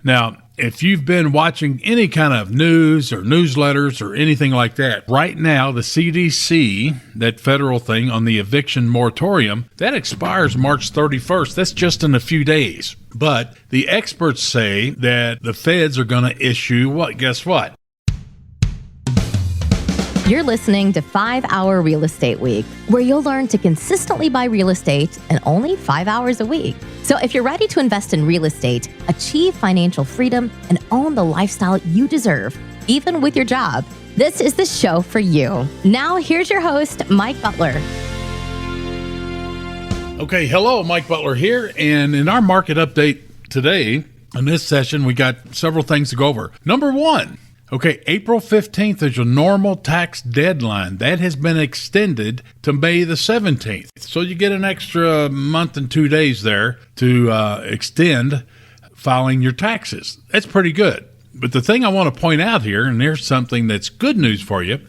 Now, if you've been watching any kind of news or newsletters or anything like that, right now the CDC, that federal thing on the eviction moratorium, that expires March 31st. That's just in a few days. But the experts say that the feds are going to issue what? Guess what? You're listening to 5 Hour Real Estate Week, where you'll learn to consistently buy real estate in only 5 hours a week. So if you're ready to invest in real estate, achieve financial freedom, and own the lifestyle you deserve, even with your job, this is the show for you. Now, here's your host, Mike Butler. Okay, hello, Mike Butler here. And in our market update today, in this session, we got several things to go over. Number one, okay, April 15th is your normal tax deadline. That has been extended to May the 17th. So you get an extra month and 2 days there to extend filing your taxes. That's pretty good. But the thing I want to point out here, and here's something that's good news for you,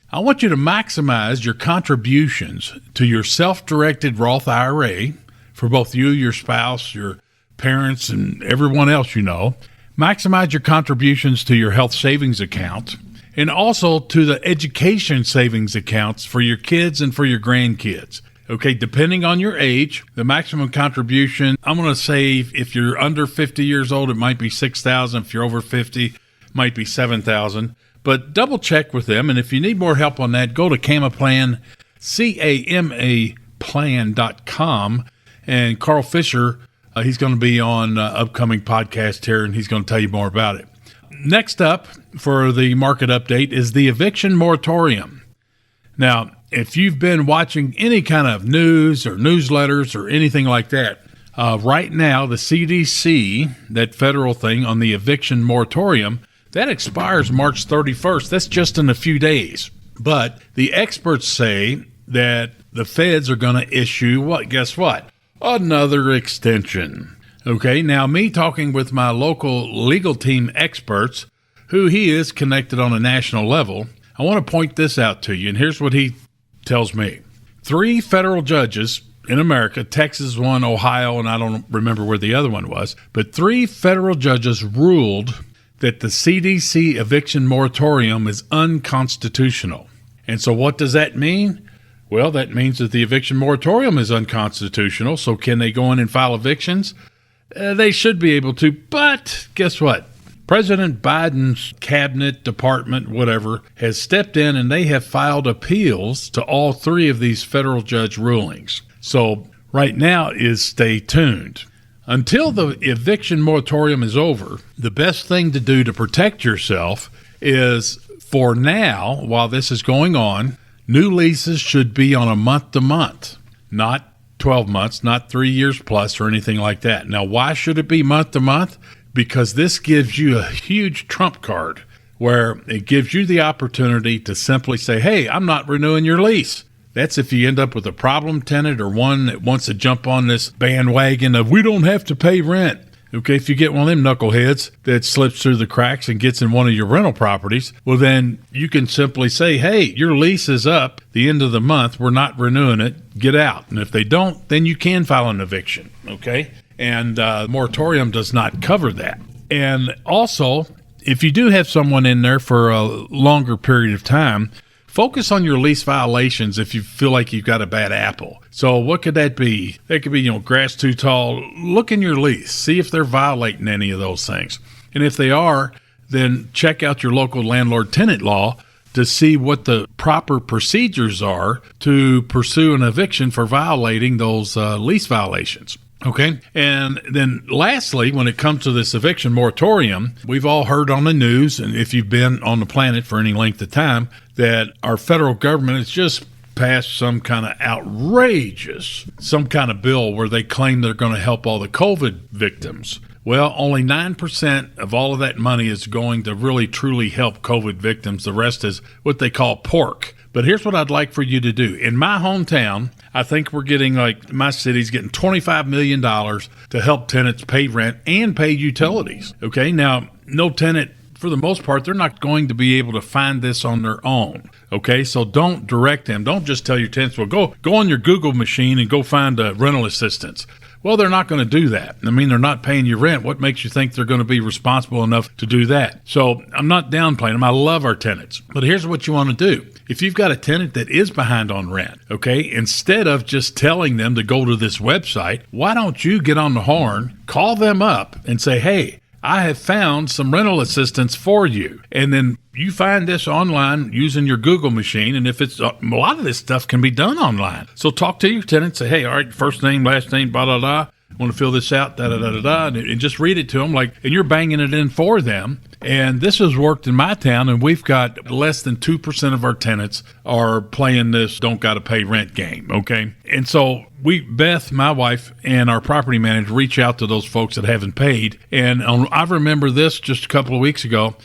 I want you to maximize your contributions to your self-directed Roth IRA for both you, your spouse, your parents, and everyone else you know. Maximize your contributions to your health savings account and also to the education savings accounts for your kids and for your grandkids. Okay, depending on your age, the maximum contribution, I'm going to say if you're under 50 years old, it might be $6,000. If you're over 50, it might be $7,000. But double check with them. And if you need more help on that, go to Camaplan, CAMAplan.com. And Carl Fisher, he's going to be on upcoming podcast here, and he's going to tell you more about it. Next up for the market update is the eviction moratorium. Now, if you've been watching any kind of news or newsletters or anything like that, right now the CDC, that federal thing on the eviction moratorium, that expires March 31st. That's just in a few days. But the experts say that the feds are going to issue what? Guess what? Another extension. Okay, now me talking with my local legal team experts, who he is connected on a national level, I want to point this out to you, and here's what he tells me. 3 federal judges in America, Texas one, Ohio, and I don't remember where the other one was, but 3 federal judges ruled that the CDC eviction moratorium is unconstitutional. And so what does that mean? Well, that means that the eviction moratorium is unconstitutional. So can they go in and file evictions? They should be able to. But guess what? President Biden's cabinet, department, whatever, has stepped in and they have filed appeals to all 3 of these federal judge rulings. So right now is stay tuned. Until the eviction moratorium is over, the best thing to do to protect yourself is, for now, while this is going on, new leases should be on a month-to-month, not 12 months, not 3 years plus or anything like that. Now, why should it be month-to-month? Because this gives you a huge trump card where it gives you the opportunity to simply say, hey, I'm not renewing your lease. That's if you end up with a problem tenant or one that wants to jump on this bandwagon of we don't have to pay rent. Okay, if you get one of them knuckleheads that slips through the cracks and gets in one of your rental properties, well, then you can simply say, hey, your lease is up the end of the month. We're not renewing it. Get out. And if they don't, then you can file an eviction. Okay, and moratorium does not cover that. And also, if you do have someone in there for a longer period of time, focus on your lease violations if you feel like you've got a bad apple. So what could that be? That could be, grass too tall. Look in your lease. See if they're violating any of those things. And if they are, then check out your local landlord-tenant law to see what the proper procedures are to pursue an eviction for violating those lease violations. Okay. And then lastly, when it comes to this eviction moratorium, we've all heard on the news, and if you've been on the planet for any length of time, that our federal government has just passed some kind of outrageous, some kind of bill where they claim they're going to help all the COVID victims. Well, only 9% of all of that money is going to really truly help COVID victims. The rest is what they call pork. But here's what I'd like for you to do. In my hometown, I think we're getting, my city's getting $25 million to help tenants pay rent and pay utilities. Okay, now, no tenant, for the most part, they're not going to be able to find this on their own. Okay, so don't direct them. Don't just tell your tenants, well, go on your Google machine and go find rental assistance. Well, they're not going to do that. I mean, they're not paying you rent. What makes you think they're going to be responsible enough to do that? So I'm not downplaying them. I love our tenants. But here's what you want to do. If you've got a tenant that is behind on rent, okay, instead of just telling them to go to this website, why don't you get on the horn, call them up and say, hey, I have found some rental assistance for you. And then you find this online using your Google machine. And if it's a lot of this stuff can be done online. So talk to your tenant, say, hey, all right, first name, last name, blah, blah, blah. Want to fill this out, da, da, da, da, da, and just read it to them and you're banging it in for them. And this has worked in my town, and we've got less than 2% of our tenants are playing this don't got to pay rent game, okay? And so Beth, my wife, and our property manager reach out to those folks that haven't paid. And I remember this just a couple of weeks ago.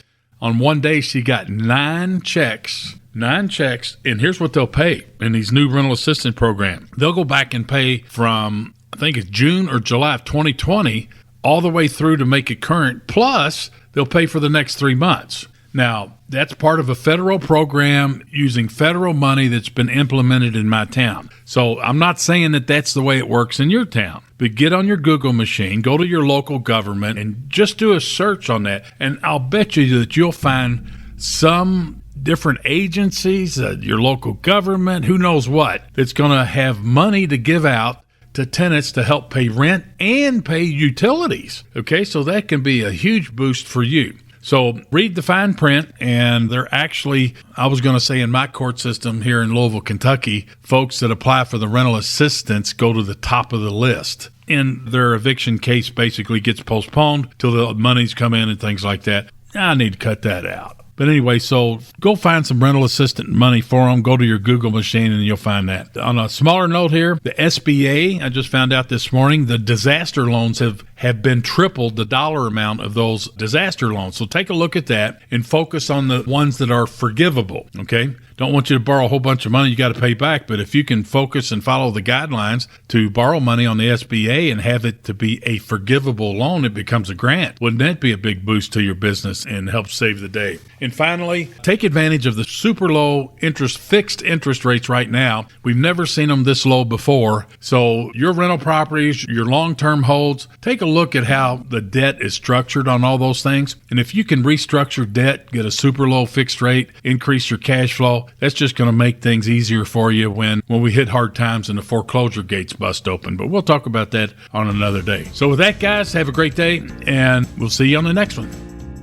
On one day, she got 9 checks, and here's what they'll pay in these new rental assistance program. They'll go back and pay from, I think it's June or July of 2020, all the way through to make it current, plus they'll pay for the next 3 months. Now, that's part of a federal program using federal money that's been implemented in my town. So I'm not saying that that's the way it works in your town, but get on your Google machine, go to your local government, and just do a search on that. And I'll bet you that you'll find some different agencies, your local government, who knows what, that's going to have money to give out to tenants to help pay rent and pay utilities. Okay, so that can be a huge boost for you. So read the fine print, and they're actually, I was going to say in my court system here in Louisville, Kentucky, folks that apply for the rental assistance go to the top of the list. And their eviction case basically gets postponed till the monies come in and things like that. I need to cut that out. But anyway, so go find some rental assistant money for them. Go to your Google machine and you'll find that. On a smaller note here, the SBA, I just found out this morning, the disaster loans have been tripled the dollar amount of those disaster loans. So take a look at that and focus on the ones that are forgivable, okay? Don't want you to borrow a whole bunch of money you got to pay back, but if you can focus and follow the guidelines to borrow money on the SBA and have it to be a forgivable loan, it becomes a grant. Wouldn't that be a big boost to your business and help save the day? And finally, take advantage of the super low interest, fixed interest rates right now. We've never seen them this low before. So your rental properties, your long-term holds, take a look at how the debt is structured on all those things. And if you can restructure debt, get a super low fixed rate, increase your cash flow, that's just going to make things easier for you when we hit hard times and the foreclosure gates bust open. But we'll talk about that on another day. So with that, guys, have a great day, and we'll see you on the next one.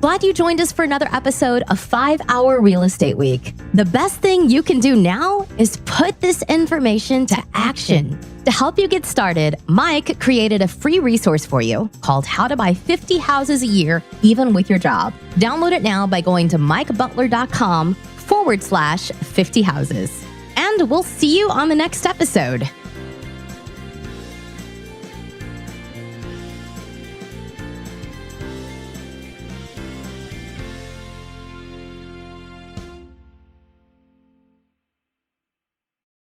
Glad you joined us for another episode of 5-Hour Real Estate Week. The best thing you can do now is put this information to action. To help you get started, Mike created a free resource for you called How to Buy 50 Houses a Year, Even with Your Job. Download it now by going to mikebutler.com/50 houses. And we'll see you on the next episode.